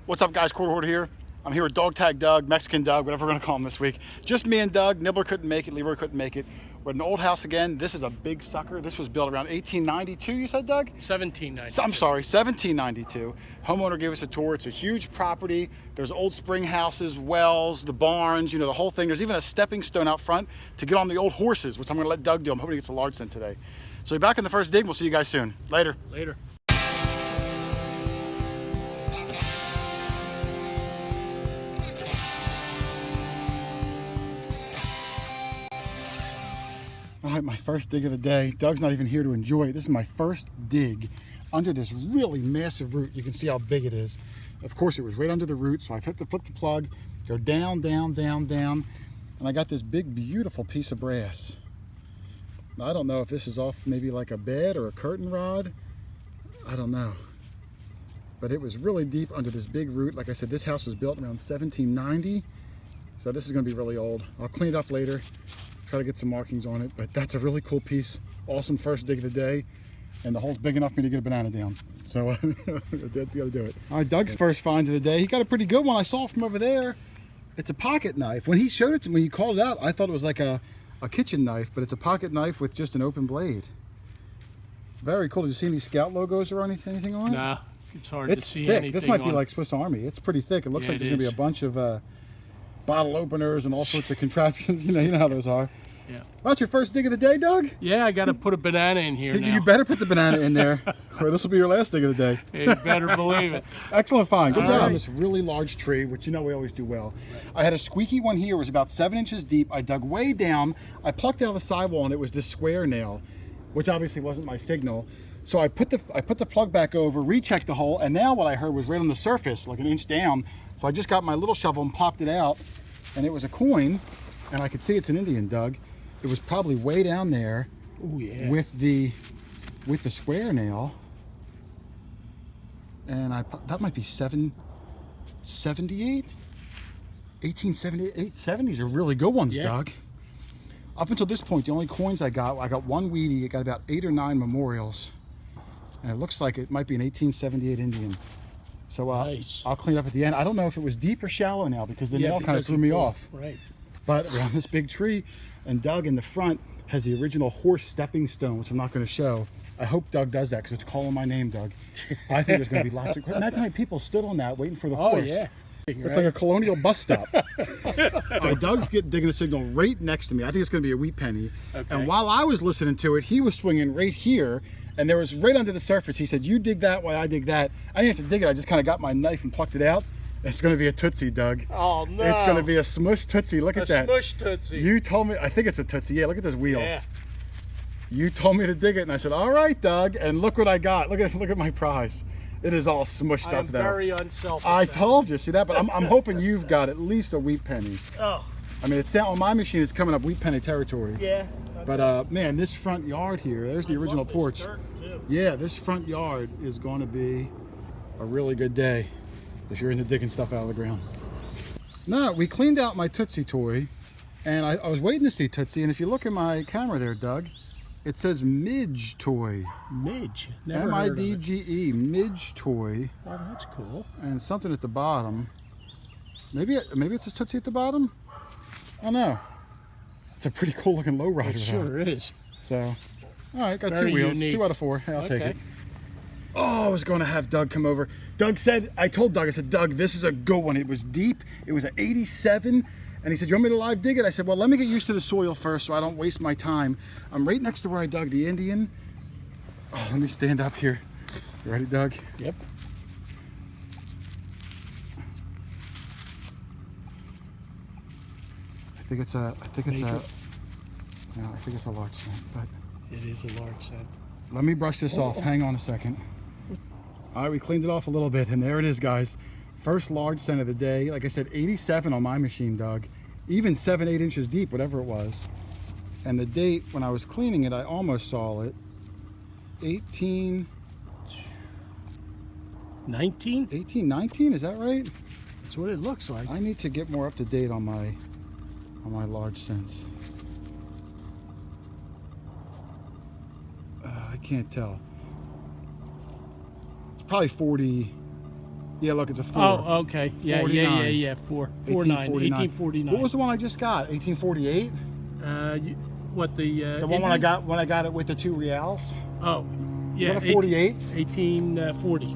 What's up, guys? Quarter Hoarder here. I'm here with Dog Tag Doug, Mexican Doug, whatever we're gonna call him this week. Just me and Doug. Nibbler couldn't make it, Leroy couldn't make it. We're at an old house again. This is a big sucker. This was built around 1892, you said, Doug? 1792. I'm sorry, 1792. Homeowner gave us a tour. It's a huge property. There's old spring houses, wells, the barns, you know, the whole thing. There's even a stepping stone out front to get on the old horses, which I'm gonna let Doug do. I'm hoping he gets a large scent today. So we're back in the first dig. We'll see you guys soon. Later. Later. All right, my first dig of the day. Doug's not even here to enjoy it. This is my first dig under this really massive root. You can see how big it is. Of course, it was right under the root, so I flipped the plug, go down, down, down, down, and I got this big, beautiful piece of brass. Now, I don't know if this is off maybe like a bed or a curtain rod. I don't know. But it was really deep under this big root. Like I said, this house was built around 1790, so this is gonna be really old. I'll clean it up later. Try to get some markings on it, but that's a really cool piece. Awesome first dig of the day, and the hole's big enough for me to get a banana down. So gotta do it. All right, Doug's first find of the day. He got a pretty good one. I saw it from over there. It's a pocket knife. When he showed it to me, when he called it out, I thought it was like a kitchen knife, but it's a pocket knife with just an open blade. Very cool. Did you see any Scout logos or anything on it? Nah, it's hard to see thick. anything. This might be on... like Swiss Army. It's pretty thick. It looks Yeah, like there's gonna be a bunch of bottle openers and all sorts of contraptions. You know how those are. Yeah. Well, that's your first dig of the day, Doug? Yeah, I got to put a banana in here now. You better put the banana in there, or this will be your last dig of the day. You better believe it. Excellent find. Good job. Right. This really large tree, which you know we always do well. I had a squeaky one here. It was about 7 inches deep. I dug way down. I plucked out the sidewall, and it was this square nail, which obviously wasn't my signal. So I put the plug back over, rechecked the hole, and now what I heard was right on the surface, like an inch down. So I just got my little shovel and popped it out, and it was a coin, and I could see it's an Indian, Doug. It was probably way down there. Oh yeah. With the square nail, and that might be 778, 1878, 70s are really good ones, yeah. Doug. Up until this point, the only coins I got one Wheatie. It got about 8 or 9 memorials, and it looks like it might be an 1878 Indian. So nice. I'll clean it up at the end. I don't know if it was deep or shallow now because the nail kind of threw me off. Right. But around this big tree, and Doug in the front has the original horse stepping stone, which I'm not going to show. I hope Doug does that because it's calling my name, Doug. I think there's going to be lots of. Imagine how many people stood on that waiting for the horse. Oh yeah. It's like a Colonial bus stop. Doug's digging a signal right next to me. I think it's going to be a wheat penny. Okay. And while I was listening to it, he was swinging right here, and there was right under the surface. He said, "You dig that while I dig that." I didn't have to dig it. I just kind of got my knife and plucked it out. It's going to be a Tootsie, Doug. Oh no. It's going to be a smush Tootsie. Look at that. A smush Tootsie. You told me. I think it's a Tootsie. Yeah. Look at those wheels. Yeah. You told me to dig it, and I said, "All right, Doug." And look what I got. Look at my prize. It is all smushed up there. I'm very unselfish. I told you. See that? But I'm hoping you've got at least a wheat penny. Oh. I mean, it's on my machine. It's coming up wheat penny territory. Yeah. But man, this front yard here. There's the original porch. Yeah, this front yard is going to be a really good day if you're into digging stuff out of the ground. No, we cleaned out my Tootsie toy, and I was waiting to see Tootsie, and if you look at my camera there, Doug, it says Midge toy. Midge. Never heard of it. M-I-D-G-E, Midge toy. Oh, that's cool. And something at the bottom. Maybe it says Tootsie at the bottom? I don't know. It's a pretty cool looking lowrider. It sure is. So, all right, got Very 2 wheels, unique. 2 out of 4. Hey, I'll take Okay. it. Oh, I was going to have Doug come over. I told Doug, I said, "Doug, this is a good one." It was deep. It was an 87. And he said, "You want me to live dig it?" I said, "Well, let me get used to the soil first so I don't waste my time." I'm right next to where I dug the Indian. Oh, let me stand up here. You ready, Doug? Yep. I think it's a large scent, but It is a large set. let me brush this off. Hang on a second. All right, we cleaned it off a little bit, and there it is, guys. First large scent of the day. Like I said, 87 on my machine, Doug. Even 7, 8 inches deep, whatever it was. And the date, when I was cleaning it, I almost saw it. 19, 1819, is that right? That's what it looks like. I need to get more up to date on my large scents. I can't tell. It's probably 40, Yeah, look, it's a 4. Oh, okay. Yeah, 49. yeah. 1849. What was the one I just got? 1848. What the? The one when I got it with the 2 reals. Oh, yeah. Is that a 48? 1840.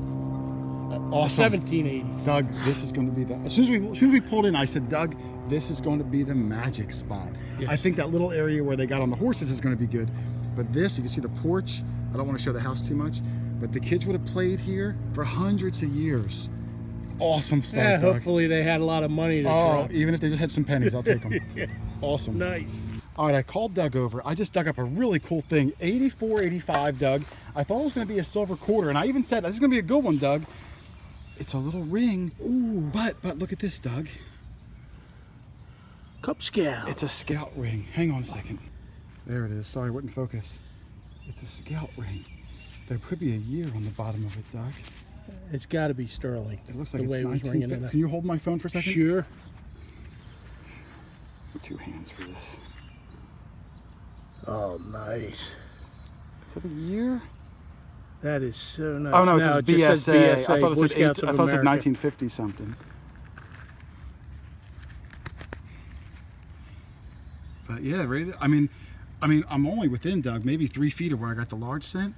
Awesome. 1780. Doug, this is going to be the. As soon as we pulled in, I said, Doug, this is going to be the magic spot. Yes. I think that little area where they got on the horses is going to be good. But this, you can see the porch. I don't want to show the house too much, but the kids would have played here for hundreds of years. Awesome stuff, Yeah, Doug. hopefully they had a lot of money to Oh, drop. even if they just had some pennies, I'll take them. Yeah. Awesome. Nice. All right, I called Doug over. I just dug up a really cool thing. 8485, Doug. I thought it was going to be a silver quarter, and I even said, this is going to be a good one, Doug. It's a little ring. Ooh, but look at this, Doug. Cub Scout. It's a scout ring. Hang on a second. There it is. Sorry, it wouldn't focus. It's a scout ring. There could be a year on the bottom of it, Doug. It's got to be sterling. It looks like the it's way it was ringing 1950. it. Can you hold my phone for a second? Sure. 2 hands for this. Oh, nice. Is that a year? That is so nice. Oh no, it it says just BSA. says BSA. I thought Boy it said Scouts of I thought it said America. 1950 something. But yeah, right. I mean, I'm only within, Doug, maybe 3 feet of where I got the large cent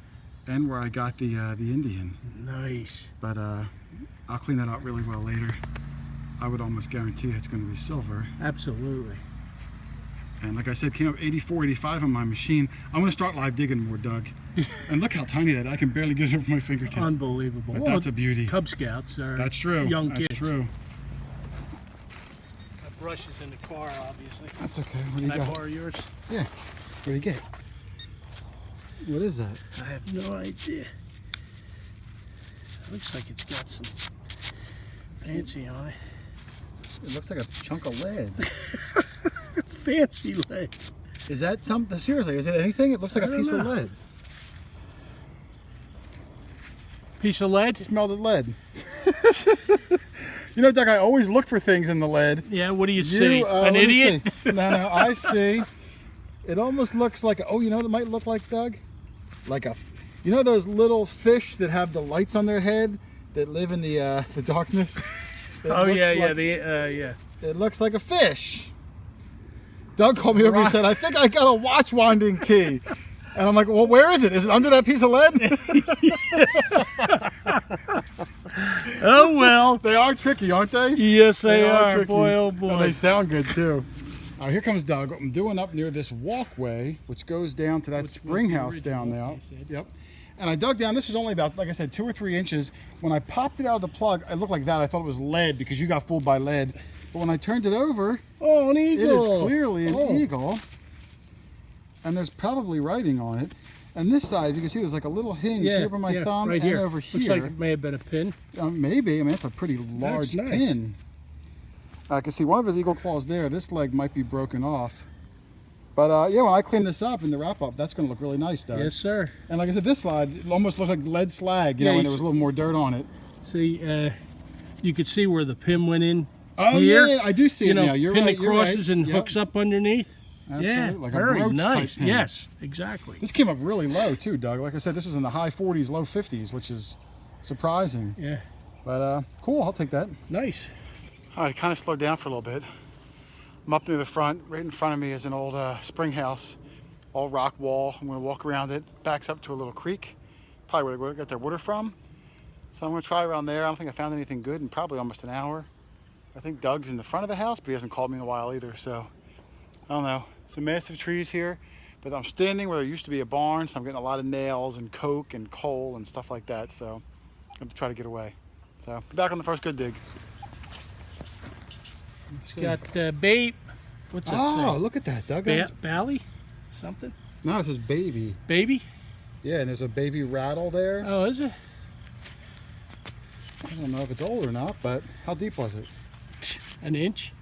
and where I got the Indian. Nice. But I'll clean that out really well later. I would almost guarantee it's going to be silver. Absolutely. And like I said, came up 84, 85 on my machine. I'm going to start live digging more, Doug. And look how tiny that is. I can barely get it over my fingertip. Unbelievable. But that's a beauty. Cub Scouts are That's true. young That's kids. true. My brush is in the car, obviously. That's okay. What do Can you I got? borrow yours? Yeah. What do you get? What is that? I have no idea. Looks like it's got some fancy on it. It looks like a chunk of lead. Fancy lead. Is that something? Seriously, is it anything? It looks like I a don't piece of know. lead. Piece of lead? Just melted lead. You know, Doug, I always look for things in the lead. Yeah, what do you see? An let me idiot? see. No, I see. It almost looks like, oh, you know what it might look like, Doug? Like a, you know those little fish that have the lights on their head that live in the darkness? Oh, looks yeah, like, yeah. It looks like a fish. Doug called me over and said, I think I got a watch winding key. And I'm like, well, where is it? Is it under that piece of lead? Oh, well. They are tricky, aren't they? Yes, they are. tricky. Boy, oh, And boy. they sound good, too. All right, here comes Doug. I'm doing up near this walkway, which goes down to that Which spring was the house down original, there. you said. Yep. And I dug down. This was only about, like I said, 2 or 3 inches. When I popped it out of the plug, it looked like that. I thought it was lead because you got fooled by lead. But when I turned it over, Oh, an it eagle. is clearly an Oh. eagle. And there's probably writing on it. And this side, you can see there's like a little hinge here by my thumb right and here. over Looks here. like it may have been a pin. Maybe. I mean, it's a pretty large nice. pin. I can see one of his eagle claws there. This leg might be broken off. But yeah, when I clean this up in the wrap up, that's going to look really nice, Doug. Yes, sir. And like I said, this slide it almost looked like lead slag, you Yeah, know, when you there was a little more dirt on it. See, you could see where the pin went in. Oh, here. yeah, I do see it You know, now. You're pin right. that you're crosses right. and Yep. hooks up underneath. Absolutely, Yeah, like a very brooch type nice. pin. Yes, exactly. This came up really low too, Doug. Like I said, this was in the high 40s, low 50s, which is surprising. Yeah, But cool, I'll take that. nice. All right, kind of slowed down for a little bit. I'm up near the front. Right in front of me is an old spring house, all rock wall. I'm going to walk around it. Backs up to a little creek, probably where they got their water from. So I'm going to try around there. I don't think I found anything good in probably almost an hour. I think Doug's in the front of the house, but he hasn't called me in a while either. So I don't know. Some massive trees here, but I'm standing where there used to be a barn, so I'm getting a lot of nails and coke and coal and stuff like that. So I'm going to try to get away. So back on the first good dig. It's got babe. What's that say? Oh, look at that, Doug. Bally? Something? No, it says baby. Baby? Yeah, and there's a baby rattle there. Oh, is it? I don't know if it's old or not, but how deep was it? An inch.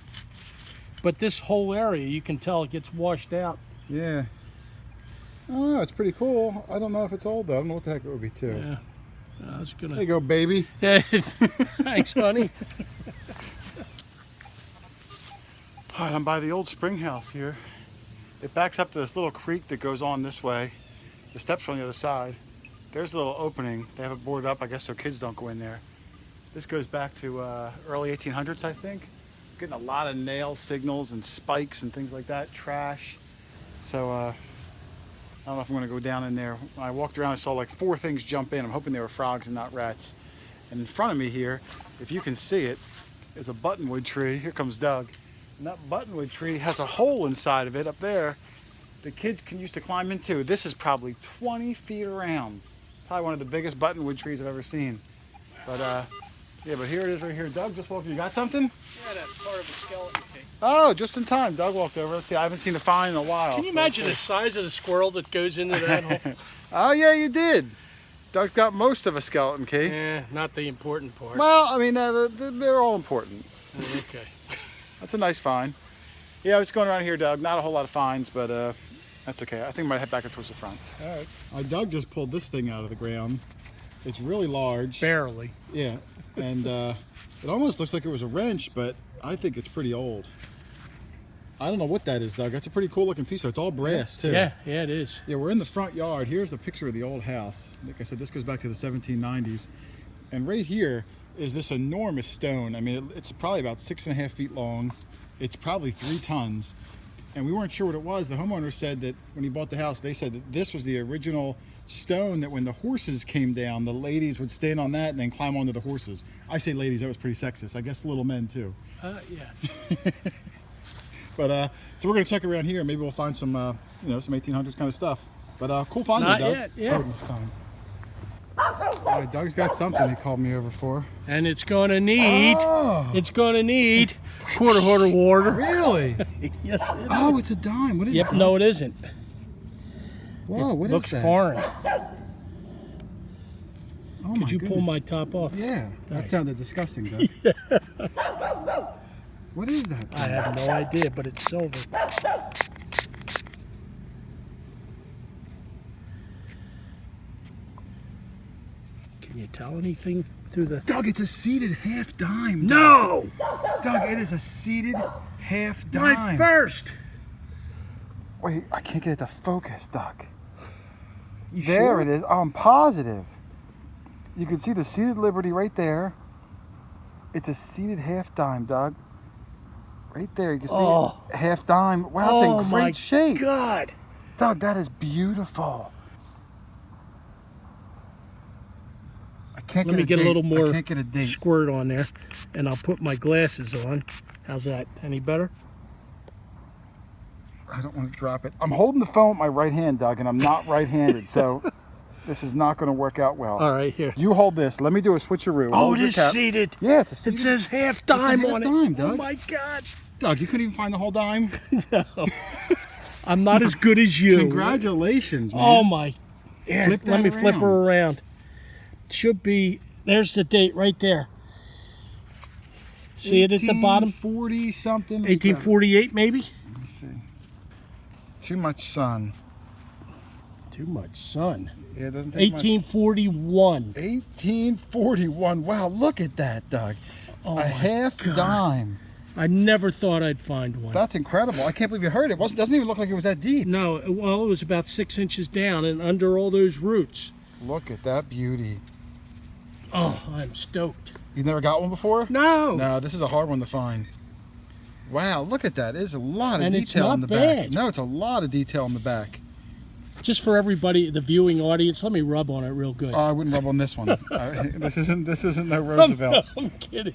But this whole area, you can tell it gets washed out. Yeah. Oh, it's pretty cool. I don't know if it's old though. I don't know what the heck it would be too. Yeah. I was There you gonna. go, baby. Yeah. Thanks, honey. All right, I'm by the old spring house here. It backs up to this little creek that goes on this way. The steps are on the other side. There's a little opening. They have it boarded up, I guess, so kids don't go in there. This goes back to early 1800s, I think. Getting a lot of nail signals and spikes and things like that, trash. So I don't know if I'm gonna go down in there. When I walked around, I saw like 4 things jump in. I'm hoping they were frogs and not rats. And in front of me here, if you can see it, is a buttonwood tree. Here comes Doug. And that buttonwood tree has a hole inside of it up there the kids used to climb into. This is probably 20 feet around. Probably one of the biggest buttonwood trees I've ever seen. But yeah, but here it is right here. Doug just walked. You got something? Yeah, that's part of a skeleton key. Oh, just in time. Doug walked over. Let's see. I haven't seen a find in a while. Can you imagine the size of the squirrel that goes into that hole? Oh yeah, you did. Doug got most of a skeleton key. Yeah, not the important part. Well, I mean, they're all important. Okay. That's a nice find. Yeah, I was going around here, Doug. Not a whole lot of finds, but that's okay. I think I might head back up towards the front. All right. Doug just pulled this thing out of the ground. It's really large. Barely. Yeah, and it almost looks like it was a wrench, but I think it's pretty old. I don't know what that is, Doug. That's a pretty cool looking piece. It's all brass, too. Yeah, it is. Yeah, we're in the front yard. Here's the picture of the old house. Like I said, this goes back to the 1790s. And right here is this enormous stone. I mean, it's probably about 6.5 feet long. It's probably 3 tons. And we weren't sure what it was. The homeowner said that when he bought the house, they said that this was the original stone that when the horses came down, the ladies would stand on that and then climb onto the horses. I say ladies, that was pretty sexist. I guess little men too. Yeah. But so we're gonna check around here. Maybe we'll find some, you know, some 1800s kind of stuff. But cool find, Not Doug. yet, yeah. All right, Doug's got something he called me over for. And it's gonna need. Oh. It's gonna need quarter water. Really? Yes. It Oh, it's a dime. What is Yep. that? No, it isn't. Whoa, what is Looks that? foreign. Oh, Could you pull my top off? Yeah, that Thanks. sounded disgusting, Doug. What is that I thing? have no idea, but it's silver. Can you tell anything through the... Doug, it's a seated half dime. Doug. No! Doug, it is a seated half dime. My first! Wait, I can't get it to focus, Doug. You There sure? it is. Oh, I'm positive. You can see the seated Liberty right there. It's a seated half dime, Doug. Right there, you can see it. Half dime. Wow, it's in great shape. God! Doug, that is beautiful. I can't Let me get a little more I can't get a date. squirt on there, and I'll put my glasses on. How's that? Any better? I don't want to drop it. I'm holding the phone with my right hand, Doug, and I'm not right-handed, so this is not going to work out well. All right, here. You hold this. Let me do a switcheroo. Oh, Hold it your is cap. seated. Yeah, it's a seated. It says half dime half on dime, it. Doug. Oh my God! Doug, you couldn't even find the whole dime? No, I'm not as good as you. Congratulations, man. Oh my! Here, Flip let that me flip her around. around. Should be. There's the date right there. See it at the bottom? 1840 something. 1848, maybe. Let me see. Too much sun. Too much sun. Yeah, it doesn't take 1841. 1841. Wow, look at that, Doug. Oh A my half God. dime. I never thought I'd find one. That's incredible. I can't believe you heard it. Doesn't even look like it was that deep. No, well, it was about 6 inches down and under all those roots. Look at that beauty. Oh, I'm stoked. You've never got one before? No. No, this is a hard one to find. Wow, look at that. There's a lot of And it's detail not in the bad. back. No, it's a lot of detail in the back. Just for everybody, the viewing audience, let me rub on it real good. Oh, I wouldn't rub on this one. This isn't no Roosevelt. I'm kidding.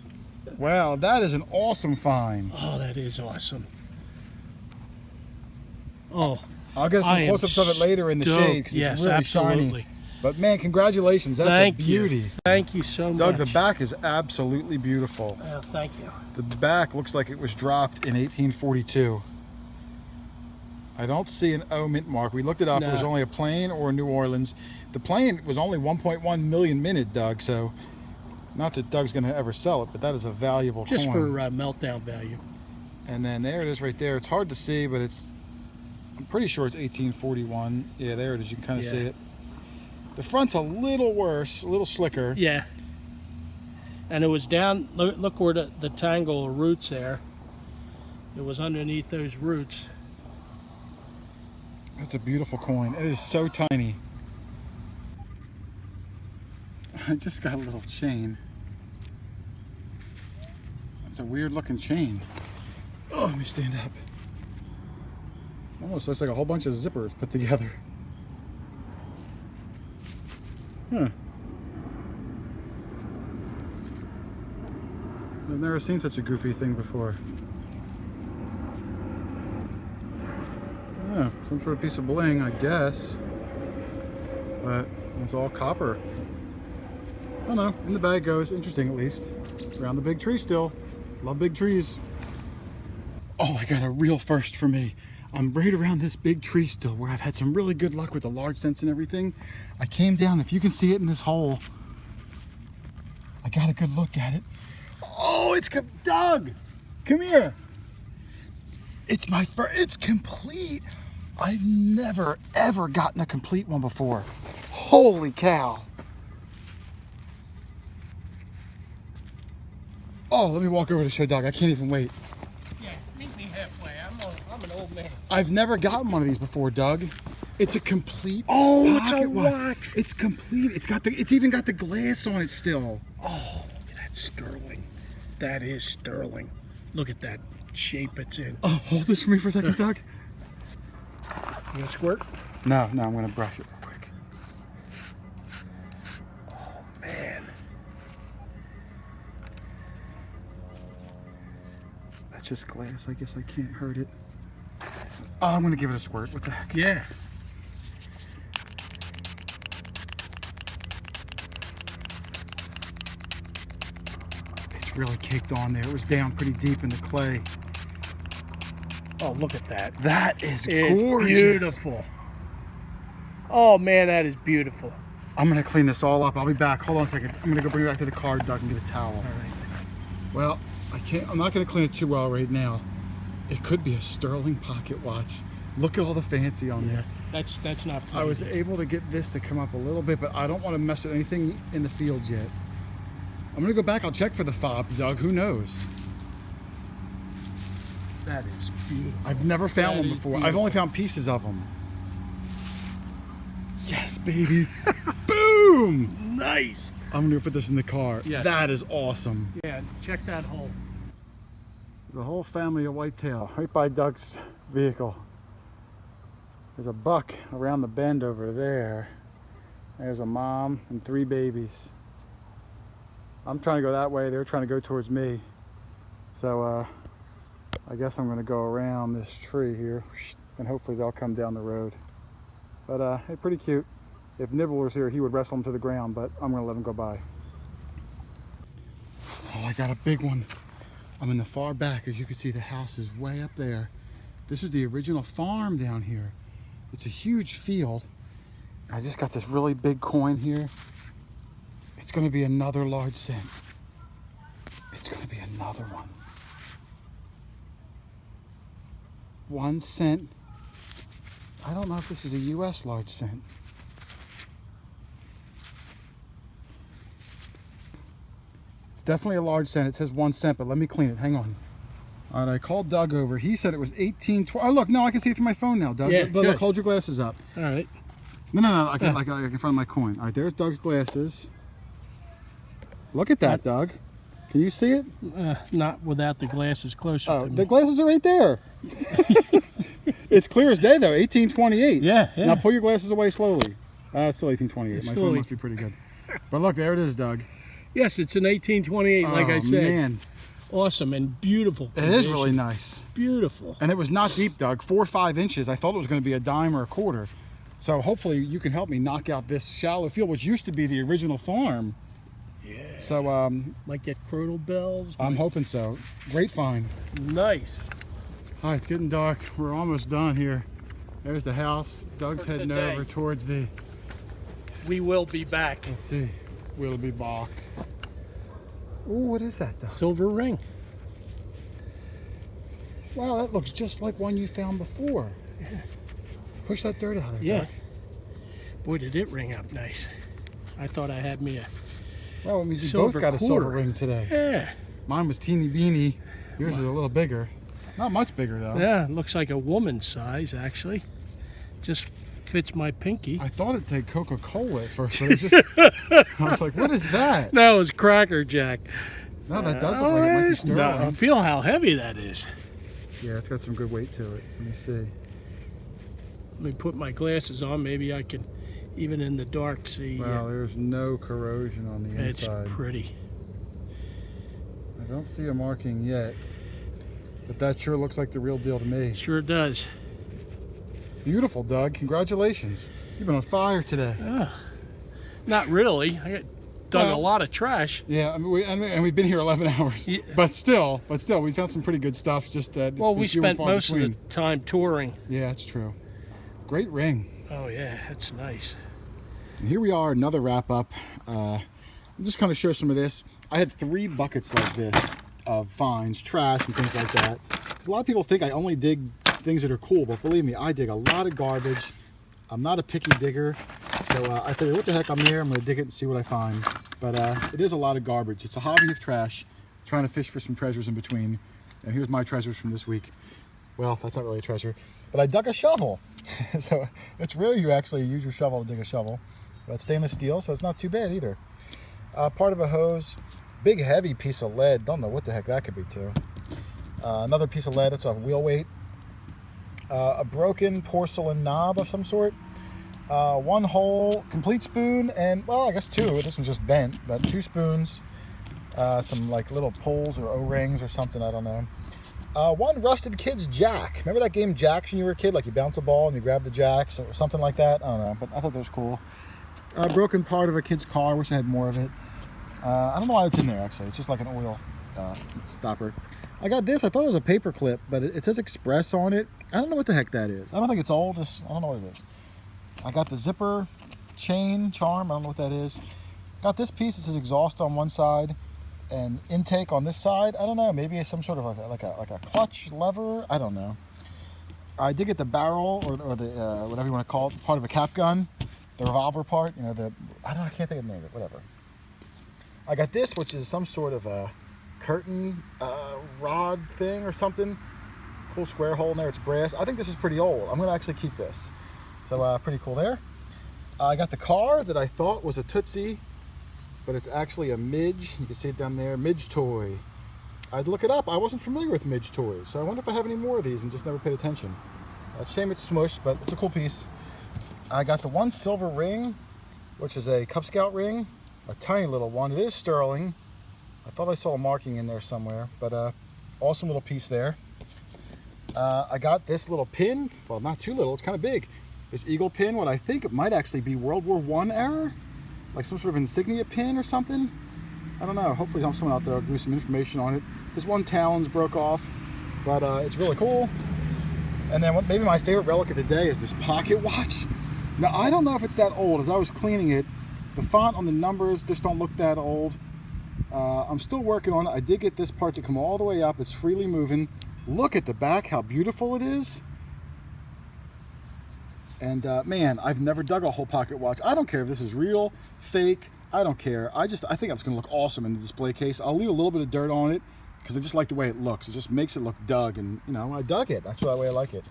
Wow, that is an awesome find. Oh, that is awesome. Oh, I'll get some I am close-ups of it later in the stoked. shade because Yes, it's really absolutely. shiny. But man, congratulations. That's Thank a beauty. you. Thank you so much. Doug, the back is absolutely beautiful. Thank you. The back looks like it was dropped in 1842. I don't see an O mint mark. We looked it up. No. It was only a plane or New Orleans. The plane was only 1.1 million minted, Doug, so not that Doug's going to ever sell it, but that is a valuable Just coin. for meltdown value. And then there it is right there. It's hard to see, but I'm pretty sure it's 1841. Yeah, there it is. You can kind of see it. The front's a little worse, a little slicker. Yeah. And it was down, look where the tangle of roots there. It was underneath those roots. That's a beautiful coin. It is so tiny. I just got a little chain. It's a weird looking chain. Oh, let me stand up. Almost looks like a whole bunch of zippers put together. Huh. I've never seen such a goofy thing before. Yeah, some sort of piece of bling, I guess. But it's all copper. I don't know, in the bag goes. Interesting, at least. Around the big tree still. Love big trees. Oh, I got a real first for me. I'm right around this big tree still where I've had some really good luck with the large scents and everything. I came down, if you can see it in this hole, I got a good look at it. Oh, it's Doug! Come here. It's my first, it's complete. I've never ever gotten a complete one before. Holy cow. Oh, let me walk over to show Doug. I can't even wait. Yeah, meet me halfway. I'm an old man. I've never gotten one of these before, Doug. It's a complete it's a pocket watch. It's complete. It's even got the glass on it still. Oh, that's sterling. That is sterling. Look at that shape it's in. Oh, hold this for me for a second, Doug. You gonna squirt? No, I'm gonna brush it real quick. Oh man. That's just glass. I guess I can't hurt it. Oh, I'm gonna give it a squirt. What the heck? Yeah. It's really caked on there. It was down pretty deep in the clay. Oh, look at that. That is It's gorgeous. beautiful. Oh man, that is beautiful. I'm gonna clean this all up. I'll be back. Hold on a second. I'm gonna go bring it back to the car, Doug, and get a towel. All right. Well, I'm not gonna clean it too well right now. It could be a sterling pocket watch. Look at all the fancy on there. That's not I was able to get this to come up a little bit, but I don't want to mess with anything in the fields yet. I'm gonna go back. I'll check for the fob, Doug. Who knows? That is beautiful. I've never found That one is before. I've beautiful. only found pieces of them. Yes, baby. Boom! Nice. I'm gonna put this in the car. Yes. That is awesome. Yeah, check that hole. The whole family of whitetail right by Doug's vehicle. There's a buck around the bend over there. There's a mom and 3 babies. I'm trying to go that way. They're trying to go towards me. So I guess I'm going to go around this tree here and hopefully they'll come down the road. But they're pretty cute. If Nibble was here, he would wrestle them to the ground, but I'm going to let them go by. Oh, I got a big one. I'm in the far back. As you can see, the house is way up there. This was the original farm down here. It's a huge field. I just got this really big coin here. It's going to be another large cent. It's going to be another one. 1 cent. I don't know if this is a US large cent. It's definitely a large cent. It says 1 cent, but let me clean it. Hang on. All right, I called Doug over. He said it was 1820. Oh, look, no, I can see it through my phone now, Doug. Yeah, Look, hold your glasses up. All right. No, I can find my coin. All right, there's Doug's glasses. Look at that, Doug. Can you see it? Not without the glasses closer to me. The glasses are right there. It's clear as day, though. 1828. Yeah. Now pull your glasses away slowly. It's still 1828. My phone slowly. must be pretty good. But look, there it is, Doug. Yes, it's an 1828, like I said. Man. Awesome and beautiful. It is really nice. Beautiful. And it was not deep, Doug. 4 or 5 inches. I thought it was going to be a dime or a quarter. So hopefully you can help me knock out this shallow field, which used to be the original farm. Yeah. So might get crowdle bells. I'm hoping so. Great find. Nice. All right, it's getting dark. We're almost done here. There's the house. Doug's For heading today. over towards the, We will be back. let's see, we'll be back. Ooh, what is that, Doug? Silver ring. Wow, that looks just like one you found before. Yeah. Push that dirt out of there, Yeah. Doug. Boy, did it ring up nice. I thought I had me a Well, it means you silver both got a silver quarter. ring today. Yeah. Mine was teeny beanie. Yours is a little bigger. Not much bigger, though. Yeah, it looks like a woman's size actually. Just fits my pinky. I thought it said Coca-Cola at first, but it was just, I was like, what is that? That was Cracker Jack. No, that does look like it might be sterling. No, feel how heavy that is. Yeah, it's got some good weight to it. Let me see. Let me put my glasses on. Maybe I can, even in the dark, see. Wow, there's no corrosion on the inside. It's pretty. I don't see a marking yet, but that sure looks like the real deal to me. Sure does. Beautiful, Doug. Congratulations. You've been on fire today. Not really. I got dug a lot of trash. Yeah, I mean, we've been here 11 hours. Yeah. But still, we found some pretty good stuff. Just that. Well, we spent most of the time touring. Yeah, that's true. Great ring. Oh yeah, that's nice. And here we are, another wrap up. I'm just kind of show some of this. I had 3 buckets like this of finds, trash, and things like that. A lot of people think I only dig things that are cool, but believe me, I dig a lot of garbage. I'm not a picky digger, so I figured, what the heck, I'm here, I'm going to dig it and see what I find. But it is a lot of garbage. It's a hobby of trash, trying to fish for some treasures in between. And here's my treasures from this week. Well, that's not really a treasure, but I dug a shovel. So it's rare you actually use your shovel to dig a shovel. But it's stainless steel, so it's not too bad either. Part of a hose, big heavy piece of lead. Don't know what the heck that could be too. Another piece of lead, that's a wheel weight. A broken porcelain knob of some sort. 1 whole complete spoon, and well, I guess 2. This one's just bent, but 2 spoons. Some like little pulls or O-rings or something, I don't know. 1 rusted kid's jack. Remember that game Jacks when you were a kid? Like you bounce a ball and you grab the jacks or something like that? I don't know, but I thought that was cool. A broken part of a kid's car. Wish I had more of it. I don't know why it's in there actually. It's just like an oil stopper. I got this. I thought it was a paper clip, but it says Express on it. I don't know what the heck that is. I don't think it's old. I don't know what it is. I got the zipper chain charm. I don't know what that is. Got this piece that says exhaust on one side and intake on this side. I don't know. Maybe it's some sort of like a clutch lever. I don't know. I did get the barrel or the whatever you want to call it, part of a cap gun, the revolver part. You know, I can't think of the name of it. Whatever. I got this, which is some sort of a curtain rod thing or something. Cool square hole in there. It's brass. I think this is pretty old. I'm gonna actually keep this. So pretty cool there. I got the car that I thought was a Tootsie, but it's actually a Midge. You can see it down there, Midge toy. I'd look it up. I wasn't familiar with Midge toys, so I wonder if I have any more of these and just never paid attention. Shame it's smushed, but it's a cool piece. I got the 1 silver ring, which is a Cub Scout ring, a tiny little one. It is sterling. I thought I saw a marking in there somewhere, but awesome little piece there. I got this little pin. Well, not too little. It's kind of big. This eagle pin, what I think it might actually be World War I era, like some sort of insignia pin or something. I don't know. Hopefully someone out there will give me some information on it. This 1 talons broke off, but it's really cool. And then maybe my favorite relic of the day is this pocket watch. Now, I don't know if it's that old. As I was cleaning it, the font on the numbers just don't look that old. I'm still working on it. I did get this part to come all the way up. It's freely moving. Look at the back, how beautiful it is. And man, I've never dug a whole pocket watch. I don't care if this is real, fake, I don't care. I think it's gonna look awesome in the display case. I'll leave a little bit of dirt on it because I just like the way it looks. It just makes it look dug, and you know, I dug it. That's the way I like it.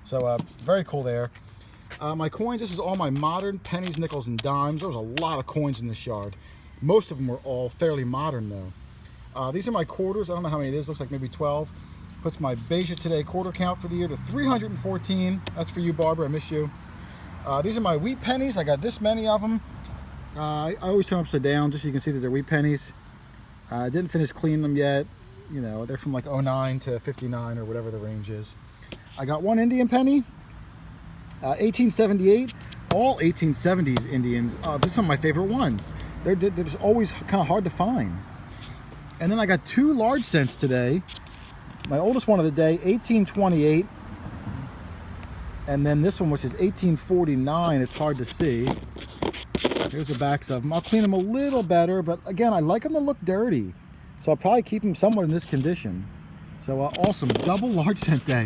So very cool there. My coins, this is all my modern pennies, nickels, and dimes. There was a lot of coins in this yard. Most of them were all fairly modern though. These are my quarters. I don't know how many it is. Looks like maybe 12. Puts my Beja Today quarter count for the year to 314. That's for you, Barbara. I miss you. These are my wheat pennies. I got this many of them. I always turn them upside down just so you can see that they're wheat pennies. I didn't finish cleaning them yet. You know, they're from like 09 to 59 or whatever the range is. I got 1 Indian penny, 1878. All 1870s Indians. These are some of my favorite ones. They're just always kind of hard to find. And then I got 2 large cents today. My oldest one of the day, 1828. And then this one, which is 1849. It's hard to see. Here's the backs of them. I'll clean them a little better, but again, I like them to look dirty. So I'll probably keep them somewhat in this condition. So awesome, double large cent day.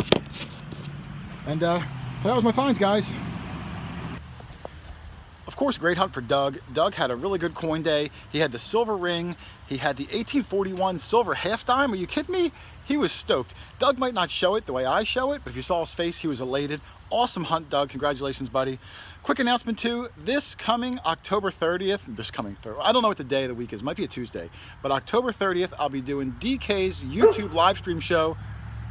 And that was my finds, guys. Of course, great hunt for Doug. Doug had a really good coin day. He had the silver ring. He had the 1841 silver half dime. Are you kidding me? He was stoked. Doug might not show it the way I show it, but if you saw his face, he was elated. awesome hunt, Doug. Congratulations, buddy. Quick announcement too, this coming October 30th, I don't know what the day of the week is, it might be a Tuesday, but October 30th, I'll be doing DK's YouTube live stream show,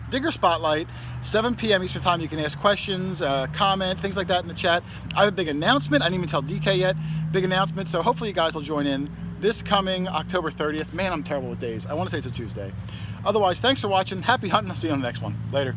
Digger Spotlight, 7 p.m. Eastern Time. You can ask questions, comment, things like that in the chat. I have a big announcement. I didn't even tell DK yet. Big announcement, so hopefully you guys will join in this coming October 30th. Man, I'm terrible with days. I want to say it's a Tuesday. Otherwise, thanks for watching. Happy hunting. I'll see you on the next one. Later.